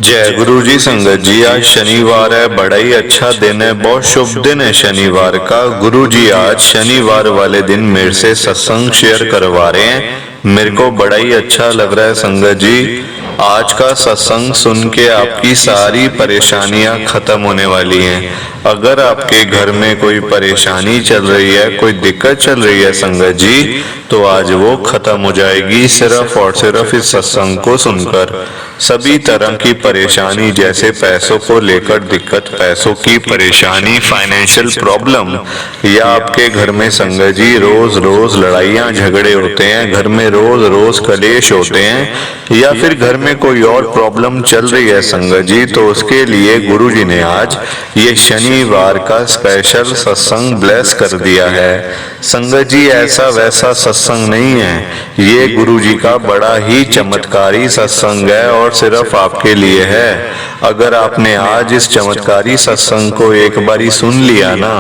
जय गुरु जी। संगत जी, आज शनिवार है, बड़ा ही अच्छा दिन है, बहुत शुभ दिन है शनिवार का। गुरु जी आज शनिवार वाले दिन मेरे से सत्संग शेयर करवा रहे हैं। मेरे को बड़ा ही अच्छा लग रहा है संगत जी। आज का सत्संग सुन के आपकी सारी परेशानियां खत्म होने वाली हैं। अगर आपके घर में कोई परेशानी चल रही है, कोई दिक्कत चल रही है संगत जी, तो आज वो खत्म हो जाएगी सिर्फ और सिर्फ इस सत्संग को सुनकर। सभी तरह की परेशानी, जैसे पैसों को लेकर दिक्कत, पैसों की परेशानी, फाइनेंशियल प्रॉब्लम, या आपके घर में संगत जी रोज रोज लड़ाइयां झगड़े होते हैं, घर में रोज रोज कलेश होते हैं, या फिर घर में कोई और प्रॉब्लम चल रही है संगत जी, तो उसके लिए गुरु जी ने आज ये शनिवार का स्पेशल सत्संग ब्लेस कर दिया है। संगत जी ऐसा वैसा सत्संग नहीं है, ये गुरु जी का बड़ा ही चमत्कारी सत्संग है और सिर्फ आपके लिए है। अगर आपने आज इस चमत्कारी सत्संग को एक बारी सुन लिया ना,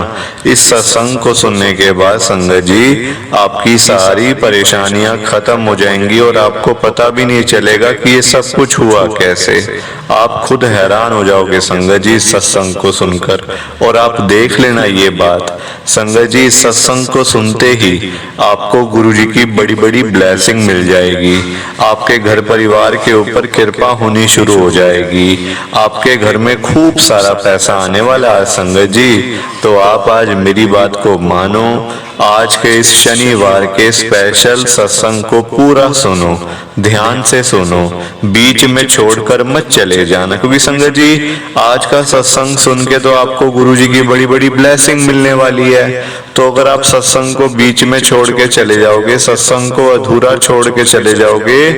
इस सत्संग को सुनने के बाद संगत जी आपकी सारी परेशानियां खत्म हो जाएंगी और आपको पता भी नहीं चलेगा कि ये सब कुछ हुआ कैसे। आप खुद हैरान हो जाओगे संगत जी इस सत्संग को सुनकर। और आप देख लेना ये बात संगत जी, इस सत्संग को सुनते ही आपको गुरु जी की बड़ी बड़ी ब्लेसिंग मिल जाएगी। आपके घर परिवार के ऊपर कृपा होनी शुरू हो जाएगी। आपके घर में खूब सारा पैसा आने वाला है संगत जी। तो आप आज मेरी बात को मानो, आज के इस शनिवार के स्पेशल सत्संग को पूरा सुनो, ध्यान से सुनो, बीच में छोड़कर मत चले जाना, क्योंकि संगत जी आज का सत्संग सुन के तो आपको गुरु जी की बड़ी बड़ी ब्लेसिंग मिलने वाली है। तो अगर आप सत्संग को बीच में छोड़ के चले जाओगे, सत्संग को अधूरा छोड़ के चले जाओगे,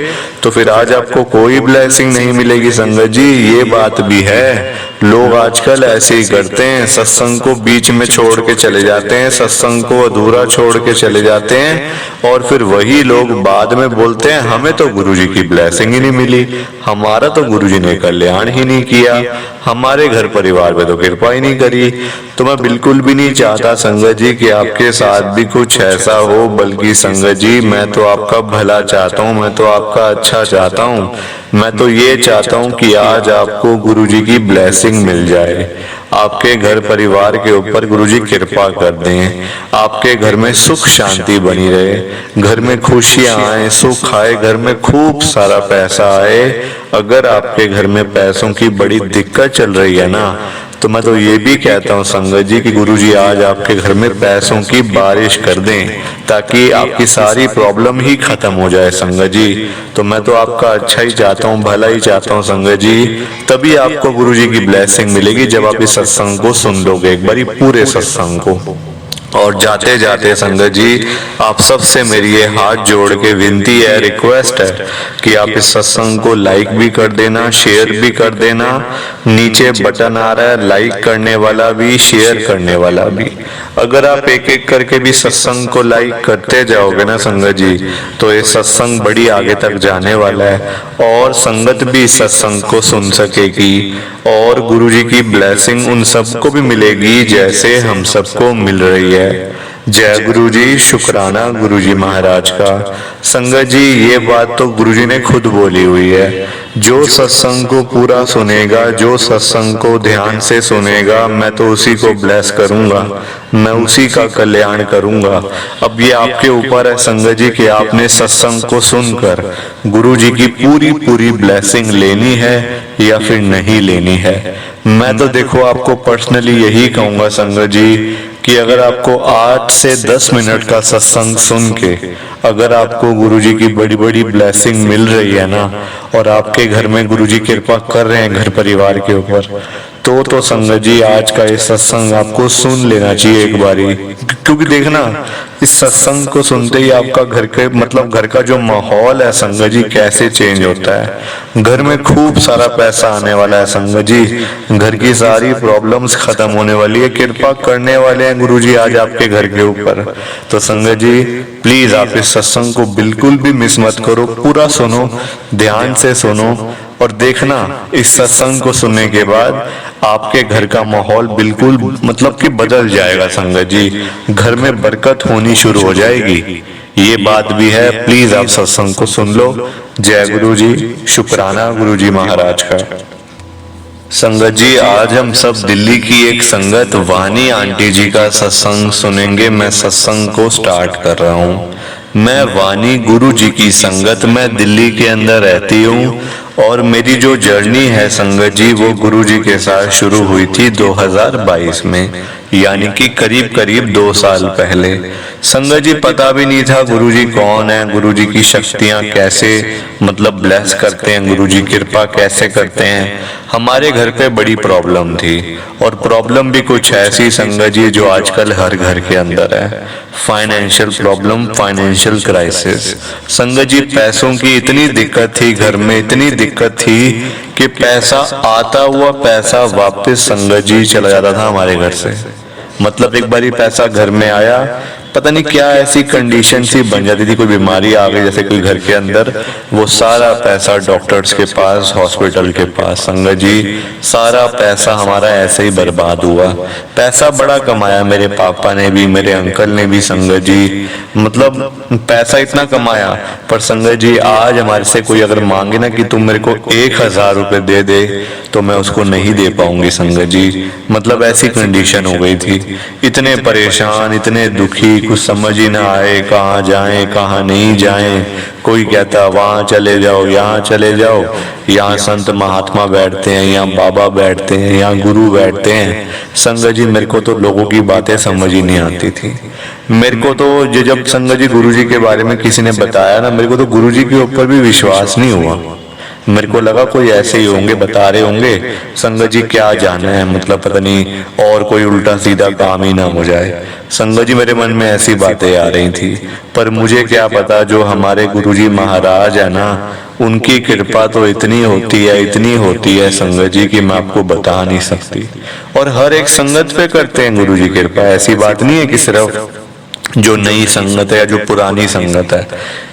तो फिर आज आपको कोई ब्लेसिंग नहीं मिलेगी संगत जी। ये बात भी है, लोग आजकल ऐसे ही करते हैं, सत्संग को बीच में छोड़ के चले जाते हैं, सत्संग को अधूरा छोड़ के चले जाते हैं, और फिर वही लोग बाद में बोलते हैं हमें तो गुरु जी की ब्लेसिंग ही नहीं मिली, हमारा तो गुरु जी ने कल्याण ही नहीं किया, हमारे घर परिवार में तो कृपा ही नहीं करी। तो मैं बिल्कुल भी नहीं चाहता संगत जी कि आपके साथ भी कुछ ऐसा हो, बल्कि संगत जी मैं तो आपका भला चाहता हूँ, मैं तो आपका अच्छा चाहता हूँ। मैं तो ये चाहता हूँ कि आज आपको गुरु जी की ब्लेसिंग मिल जाए, आपके घर परिवार के ऊपर गुरु जी कृपा कर दें, आपके घर में सुख शांति बनी रहे, घर में खुशियां आए, सुख आए, घर में खूब सारा पैसा आए। अगर आपके घर में पैसों की बड़ी दिक्कत चल रही है ना, तो मैं तो ये भी कहता हूँ संगत जी कि गुरु जी आज आपके घर में पैसों की बारिश कर दें, ताकि आपकी सारी प्रॉब्लम ही खत्म हो जाए संगत जी। तो मैं तो आपका अच्छा ही चाहता हूँ, भला ही चाहता हूँ संगत जी। तभी आपको गुरु जी की ब्लेसिंग मिलेगी जब आप इस सत्संग को सुन लोगे एक बारी, पूरे सत्संग को। और जाते जाते संगत जी आप सबसे मेरी ये हाथ जोड़ के विनती है, रिक्वेस्ट है कि आप इस सत्संग को लाइक भी कर देना, शेयर भी कर देना। नीचे बटन आ रहा है लाइक करने वाला भी, शेयर करने वाला भी। अगर आप एक एक करके भी सत्संग को लाइक करते जाओगे ना संगत जी, तो ये सत्संग बड़ी आगे तक जाने वाला है और संगत भी इस सत्संग को सुन सकेगी और गुरु जी की ब्लेसिंग उन सबको भी मिलेगी जैसे हम सबको मिल रही है। जय गुरु जी, शुक्राना गुरु जी महाराज का। संगत जी ये बात तो गुरु जी ने खुद बोली हुई है, जो सत्संग को पूरा सुनेगा, जो सत्संग को ध्यान से सुनेगा, मैं तो उसी को ब्लेस करूंगा, मैं उसी का कल्याण करूंगा। अब ये आपके ऊपर है संगत जी कि आपने सत्संग को सुनकर गुरु जी की पूरी पूरी ब्लेसिंग लेनी है या फिर नहीं लेनी है। मैं तो देखो आपको पर्सनली यही कहूंगा संगत जी कि अगर आपको 8 से 10 मिनट का सत्संग सुन के अगर आपको गुरु जी की बड़ी बड़ी ब्लेसिंग मिल रही है ना, और आपके घर में गुरु जी कृपा कर रहे हैं घर परिवार के ऊपर, तो संगत जी आज का ये सत्संग आपको सुन लेना चाहिए एक बारी। क्योंकि देखना इस सत्संग को सुनते ही आपका घर के मतलब घर का जो माहौल है संगत जी कैसे चेंज होता है। घर में खूब सारा पैसा आने वाला है संगत जी, घर की सारी प्रॉब्लम्स खत्म होने वाली है, कृपा करने वाले हैं गुरु जी आज आपके घर के ऊपर। तो संगत जी प्लीज आप इस सत्संग को बिल्कुल भी मिस मत करो, पूरा सुनो, ध्यान से सुनो, और देखना इस सत्संग को सुनने के बाद आपके घर का माहौल बिल्कुल मतलब कि बदल जाएगा संगत जी, घर में बरकत होनी शुरू हो जाएगी। ये बात भी है, प्लीज आप सत्संग को सुन लो। जय गुरु जी, शुक्राना गुरु जी महाराज का। संगत जी, आज हम सब दिल्ली की एक संगत वानी आंटी जी का सत्संग सुनेंगे। मैं सत्संग को स्टार्ट कर रहा हूँ। मैं वानी गुरु जी की संगत में दिल्ली के अंदर रहती हूँ और मेरी जो जर्नी है संगत जी, वो गुरु जी के साथ शुरू हुई थी 2022 में, यानी कि करीब करीब 2 साल पहले। संगत जी, पता भी नहीं था गुरु जी कौन है, गुरु जी की शक्तियाँ कैसे मतलब ब्लेस करते हैं, गुरु जी कृपा कैसे करते हैं। हमारे घर पे बड़ी प्रॉब्लम थी और प्रॉब्लम भी कुछ ऐसी संगत जी जो आजकल हर घर के अंदर है। Financial problem, financial crisis. संगत जी, पैसों की इतनी दिक्कत थी घर में, इतनी दिक्कत थी कि पैसा आता हुआ पैसा वापस संगत जी चला जाता था हमारे घर से। मतलब एक बारी पैसा घर में आया, पता नहीं क्या ऐसी कंडीशन सी बन जाती थी, कोई बीमारी आ गई जैसे कोई घर के अंदर, वो सारा पैसा डॉक्टर्स के पास, हॉस्पिटल के पास। संगत जी, सारा पैसा हमारा ऐसे ही बर्बाद हुआ। पैसा बड़ा कमाया मेरे पापा ने भी, मेरे अंकल ने भी संगत जी, मतलब पैसा इतना कमाया। पर संगत जी, आज हमारे से कोई अगर मांगे ना कि तुम मेरे को 1000 रुपए दे दे, तो मैं उसको नहीं दे पाऊंगी संगत जी। मतलब ऐसी कंडीशन हो गई थी। इतने परेशान, इतने दुखी, कुछ समझ ही ना आए कहाँ जाएं कहाँ नहीं जाएं। कोई कहता वहां चले जाओ, यहाँ चले जाओ, यहाँ संत महात्मा बैठते हैं, यहाँ बाबा बैठते हैं, यहाँ गुरु बैठते हैं। संगत जी, मेरे को तो लोगों की बातें समझ ही नहीं आती थी। मेरे को तो जब संगत जी गुरु जी के बारे में किसी ने बताया ना, मेरे को तो गुरु जी के ऊपर भी विश्वास नहीं हुआ। मेरे को लगा कोई ऐसे ही होंगे, बता रहे होंगे। संगत जी, क्या जाना है, मतलब पता नहीं और कोई उल्टा सीधा काम ही ना हो जाए। संगत जी, मेरे मन में ऐसी बातें आ रही थी, पर मुझे क्या पता जो हमारे गुरुजी महाराज है ना, उनकी कृपा तो इतनी होती है, इतनी होती है संगत जी की मैं आपको बता नहीं सकती। और हर एक संगत पे करते हैं गुरु जी कृपा। ऐसी बात नहीं है कि सिर्फ जो नई संगत है या जो पुरानी संगत है,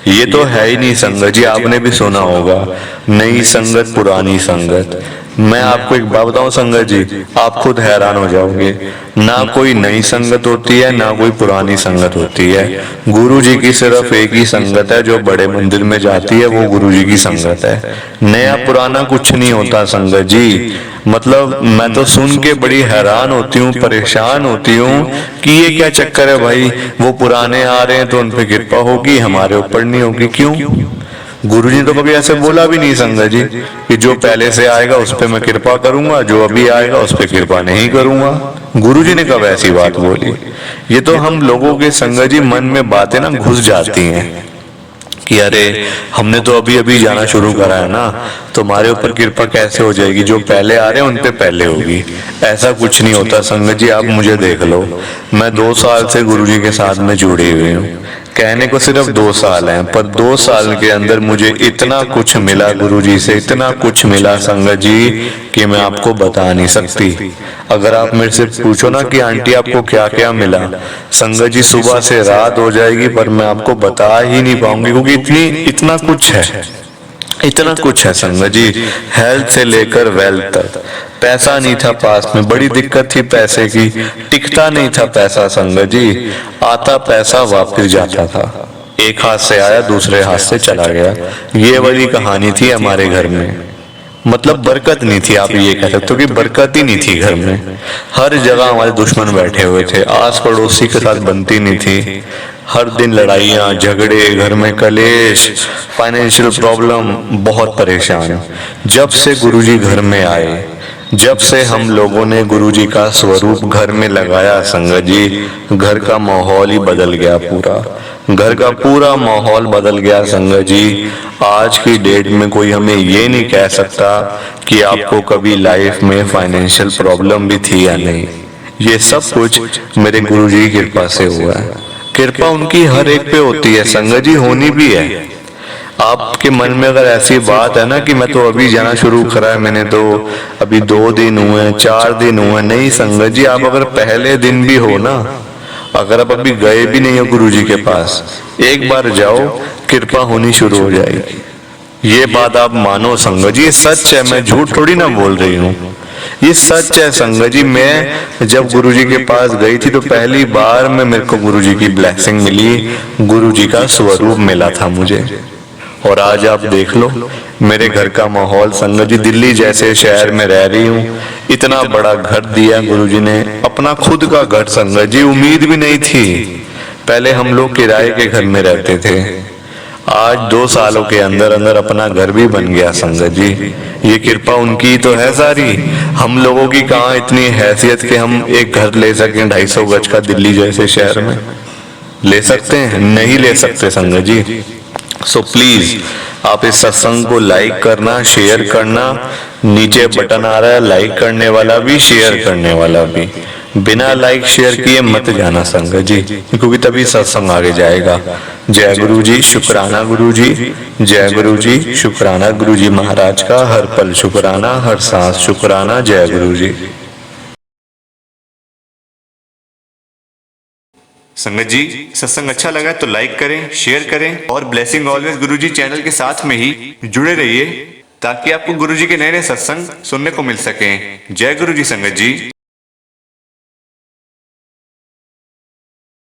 ये तो है ही नहीं संगत जी। आपने भी सुना होगा, नई संगत पुरानी संगत। मैं आपको एक बात बताऊं संगत जी, आप खुद हैरान हो जाओगे। ना कोई नई संगत होती है, ना कोई पुरानी संगत होती है। गुरु जी की सिर्फ एक ही संगत है जो बड़े मंदिर में जाती है, वो गुरु जी की संगत है। नया पुराना कुछ नहीं होता संगत जी। मतलब मैं तो सुन के बड़ी हैरान होती हूँ, परेशान होती हूँ कि ये क्या चक्कर है भाई। वो पुराने आ रहे हैं तो उन पे कृपा होगी, हमारे ऊपर नहीं होगी, क्यों? गुरु जी तो कभी ऐसे बोला भी नहीं संगत जी कि जो पहले से आएगा उस पे मैं कृपा करूंगा, जो अभी आएगा उस पे कृपा नहीं करूंगा। गुरु जी ने कब ऐसी बात बोली? ये तो हम लोगों के संगत जी मन में बातें ना घुस जाती हैं कि अरे हमने तो अभी अभी जाना शुरू करा है ना, तुम्हारे ऊपर कृपा कैसे हो जाएगी, जो पहले आ रहे हैं उन पे पहले होगी। ऐसा कुछ नहीं होता संगत जी। आप मुझे देख लो, मैं 2 साल से गुरु जी के साथ में जुड़े हुए हूँ। कहने को सिर्फ 2 साल हैं, पर 2 साल के अंदर मुझे इतना कुछ मिला गुरु जी से, इतना कुछ मिला संगत जी कि मैं आपको बता नहीं सकती। अगर आप मेरे से पूछो ना कि आंटी आपको क्या क्या मिला, संगत जी सुबह से रात हो जाएगी पर मैं आपको बता ही नहीं पाऊंगी, क्योंकि इतना कुछ है, इतना कुछ है संगत जी। हेल्थ से लेकर वेल्थ तक। पैसा नहीं था पास में, बड़ी दिक्कत थी पैसे की, टिकता नहीं था पैसा संगत जी। आता पैसा वापस जाता था, एक हाथ से आया दूसरे हाथ से चला गया। ये वाली कहानी थी हमारे घर में। मतलब बरकत नहीं थी, आप ये कह सकते हो कि बरकत ही नहीं थी घर में। हर जगह हमारे दुश्मन बैठे हुए थे, आस पड़ोसी के साथ बनती नहीं थी। हर दिन लड़ाइयाँ झगड़े, घर में कलेश, फाइनेंशियल प्रॉब्लम, बहुत परेशान। जब से गुरुजी घर में आए, जब से हम लोगों ने गुरुजी का स्वरूप घर में लगाया संगत जी, घर का माहौल ही बदल गया पूरा। घर का पूरा माहौल बदल गया संगत जी। आज की डेट में कोई हमें ये नहीं कह सकता कि आपको कभी लाइफ में फाइनेंशियल प्रॉब्लम भी थी या नहीं। ये सब कुछ मेरे गुरुजी की कृपा से हुआ है। कृपा उनकी हर एक पे होती है संगत जी, होनी भी है। आपके मन में अगर ऐसी बात है ना कि मैं तो अभी जाना शुरू करा है, मैंने तो अभी 2 दिन हुए, 4 दिन हुए, नहीं संगत जी। आप अगर पहले दिन भी हो ना, अगर आप अभी गए भी नहीं हो गुरुजी के पास, एक बार जाओ, कृपा होनी शुरू हो जाएगी। ये बात आप मानो संगत जी, ये सच है, मैं झूठ थोड़ी ना बोल रही हूँ, ये सच है संगत जी। मैं जब गुरुजी के पास गई थी तो पहली बार में मेरे को गुरुजी की ब्लेसिंग मिली, गुरुजी का स्वरूप मिला था मुझे। और आज आप देख लो, मेरे घर का माहौल संगत जी दिल्ली जैसे शहर में रह रही हूँ। इतना बड़ा घर दिया गुरुजी ने, अपना खुद का घर संगत जी, उम्मीद भी नहीं थी। पहले हम लोग किराए के घर में रहते थे, आज 2 सालों के अंदर अंदर अपना घर भी बन गया संगत जी। ये कृपा उनकी तो है सारी, हम लोगों की कहाँ इतनी हैसियत कि हम एक घर ले सकें 250 गज का दिल्ली जैसे शहर में। ले सकते हैं? नहीं ले सकते संगत जी। सो प्लीज आप इस सत्संग को लाइक करना, शेयर करना। नीचे बटन आ रहा है लाइक करने वाला भी, शेयर करने वाला भी। बिना लाइक शेयर किए मत जाना संगत जी, क्योंकि तभी सत्संग आगे जाएगा। जय गुरु जी, शुक्राना गुरु जी, जय गुरु जी, शुक्राना गुरु जी महाराज का, हर पल शुक्राना, हर सांस शुक्राना। जय गुरु जी। संगत जी, सत्संग अच्छा लगा तो लाइक करें, शेयर करें और ब्लेसिंग ऑलवेज गुरुजी चैनल के साथ में ही जुड़े रहिए, ताकि आपको गुरुजी के नए नए सत्संग सुनने को मिल सकें। जय गुरु जी संगत जी।